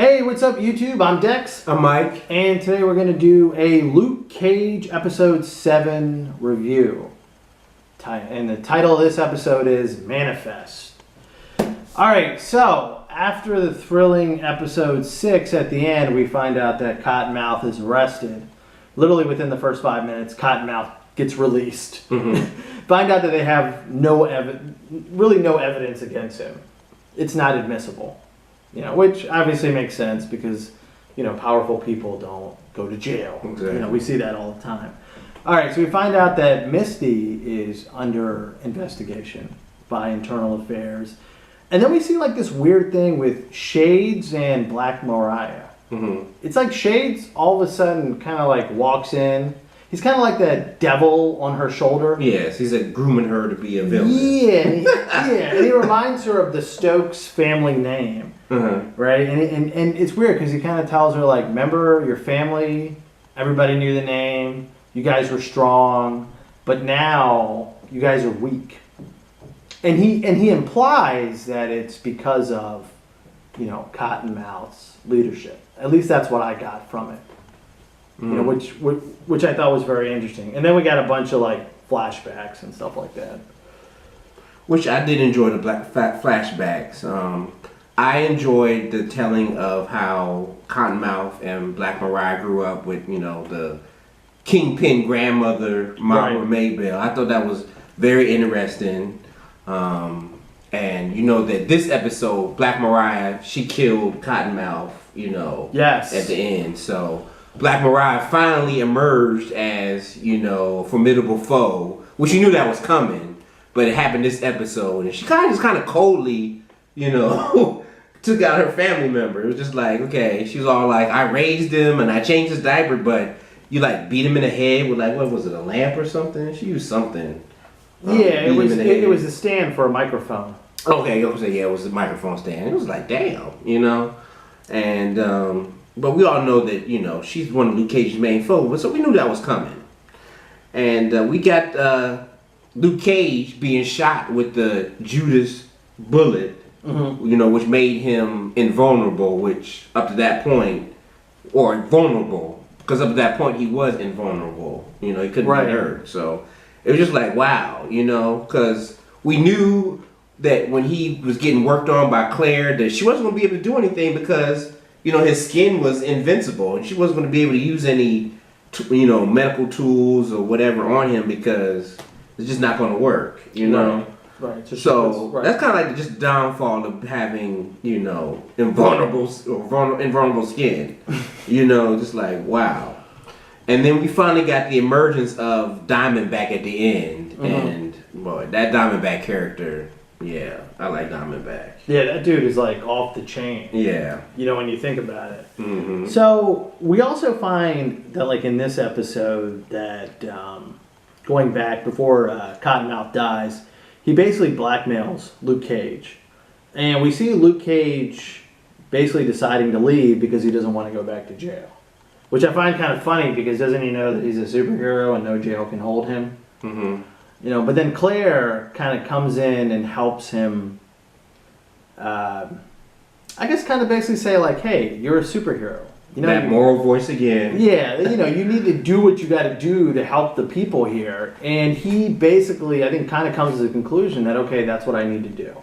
Hey, what's up, YouTube? I'm Dex. I'm Mike. And today we're going to do a Luke Cage Episode 7 review. And the title of this episode is Manifest. Alright, so after the thrilling Episode 6 at the end, we find out that Cottonmouth is arrested. Literally within the first 5 minutes, Cottonmouth gets released. Find out that they have no evidence against him. It's not admissible. Which obviously makes sense because, powerful people don't go to jail. Exactly. We see that all the time. All right, so we find out that Misty is under investigation by Internal Affairs. And then we see this weird thing with Shades and Black Mariah. It's like Shades all of a sudden kind of walks in. He's kind of like that devil on her shoulder. Yes, he's grooming her to be a villain. Yeah, and he reminds her of the Stokes family name, right? And it's weird because he kind of tells her remember your family, everybody knew the name, you guys were strong, but now you guys are weak. And he implies that it's because of, Cottonmouth's leadership. At least that's what I got from it. Which I thought was very interesting. And then we got a bunch of flashbacks and stuff like that. Which I did enjoy the flashbacks. I enjoyed the telling of how Cottonmouth and Black Mariah grew up with, the Kingpin grandmother, Mama Maybell. I thought that was very interesting. And that this episode, Black Mariah, she killed Cottonmouth, Yes. at the end. So Black Mariah finally emerged as, a formidable foe, which you knew that was coming, but it happened this episode, and she kind of coldly, took out her family member. It was just okay, she was all I raised him and I changed his diaper, but you beat him in the head with what was it, a lamp or something? She used something. It was a stand for a microphone. Okay, it was a microphone stand. It was damn, and but we all know that, she's one of Luke Cage's main foes, so we knew that was coming. And we got Luke Cage being shot with the Judas bullet, which made him invulnerable, which up to that point, or vulnerable, because up to that point he was invulnerable. He couldn't be hurt. So it was just wow, because we knew that when he was getting worked on by Claire, that she wasn't going to be able to do anything because his skin was invincible, and she wasn't going to be able to use any, medical tools or whatever on him because it's just not going to work, Right. So that's kind of the just downfall of having, invulnerable skin, just wow. And then we finally got the emergence of Diamondback at the end, and boy, that Diamondback character. Yeah, I like Diamondback. Yeah, that dude is off the chain. Yeah. When you think about it. So we also find that in this episode that going back before Cottonmouth dies, he basically blackmails Luke Cage. And we see Luke Cage basically deciding to leave because he doesn't want to go back to jail. Which I find kind of funny because doesn't he know that he's a superhero and no jail can hold him? But then Claire kind of comes in and helps him, I guess kind of basically say hey, you're a superhero. That moral voice again. Yeah, you need to do what you got to do to help the people here. And he basically, I think, kind of comes to the conclusion that, okay, that's what I need to do.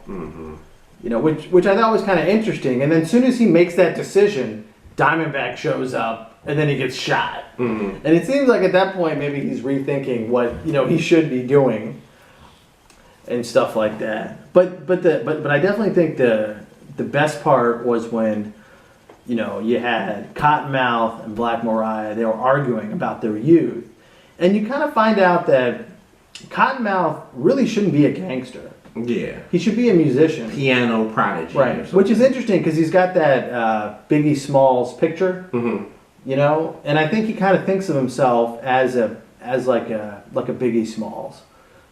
Which I thought was kind of interesting. And then as soon as he makes that decision, Diamondback shows up. And then he gets shot. And it seems like at that point maybe he's rethinking what he should be doing and stuff like that. But I definitely think the best part was when you had Cottonmouth and Black Mariah. They were arguing about their youth, and you kind of find out that Cottonmouth really shouldn't be a gangster. Yeah, he should be a musician, piano prodigy, right? Which is interesting because he's got that Biggie Smalls picture. And I think he kind of thinks of himself as a Biggie Smalls.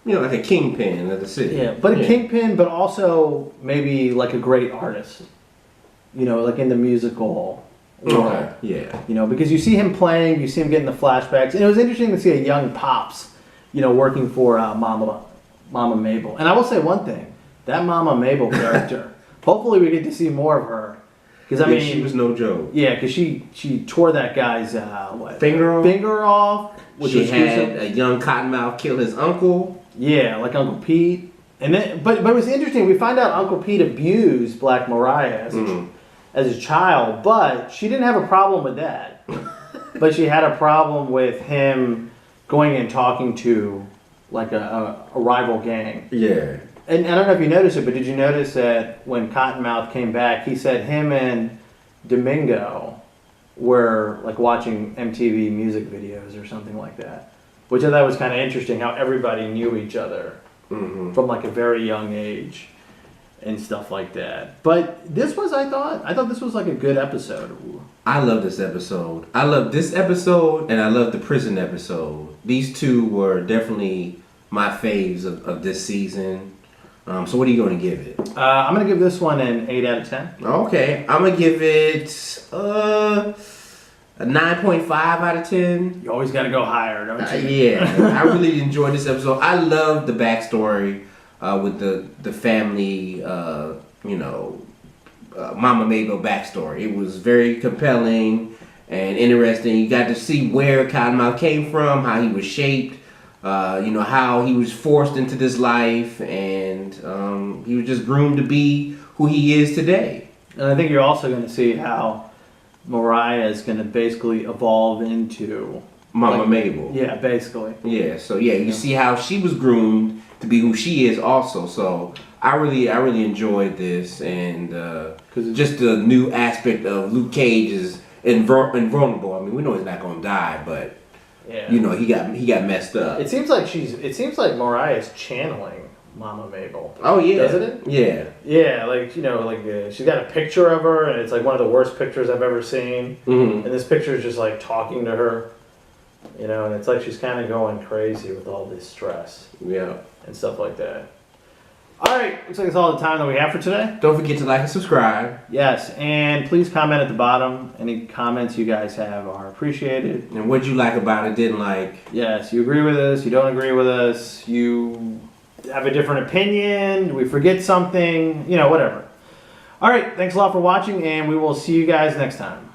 Like a kingpin of the city. Yeah, but a kingpin, but also maybe a great artist. In the musical world. Yeah. Because you see him playing, you see him getting the flashbacks, and it was interesting to see a young Pops, working for Mama Mabel. And I will say one thing, that Mama Mabel character. Hopefully, we get to see more of her Because I Yeah, mean, she was no joke. yeah, because she tore that guy's Finger off. which She was had gruesome. a young Cottonmouth kill his uncle. Yeah, like Uncle Pete. And then, but it was interesting. We find out Uncle Pete abused Black Mariah as a child, but she didn't have a problem with that. But she had a problem with him going and talking to like a rival gang. Yeah. And I don't know if you noticed it, but did you notice that when Cottonmouth came back, he said him and Domingo were like watching MTV music videos or something like that, which I thought was kind of interesting. How everybody knew each other from like a very young age and stuff like that. But this was, I thought this was like a good episode. I love this episode. I love this episode and I love the prison episode. These two were definitely my faves of this season. So what are you going to give it? I'm gonna give this one an 8 out of 10. Okay, I'm gonna give it a 9.5 out of 10. You always got to go higher, don't you? Yeah, I really enjoyed this episode. I love the backstory with the family, Mama Mabel backstory. It was very compelling and interesting. You got to see where Cottonmouth came from, how he was shaped, how he was forced into this life, and he was just groomed to be who he is today. And I think you're also going to see how Mariah is going to basically evolve into Mama Mabel. Yeah, basically. Yeah, so you see how she was groomed to be who she is also. So I really enjoyed this, and just the new aspect of Luke Cage is invulnerable. I mean, we know he's not gonna die, but Yeah. he got messed up. It seems like Mariah's channeling Mama Mabel. Oh yeah, Doesn't it? Yeah. Yeah, she's got a picture of her, and it's like one of the worst pictures I've ever seen. Mm-hmm. And this picture is just like talking to her, and it's like she's kind of going crazy with all this stress Yeah. and stuff like that. All right, looks like it's all the time that we have for today. Don't forget to like and subscribe. Yes, and please comment at the bottom. Any comments you guys have are appreciated. And what you like about it, didn't like. Yes, you agree with us, you don't agree with us, you have a different opinion, we forget something, whatever. All right, thanks a lot for watching, and we will see you guys next time.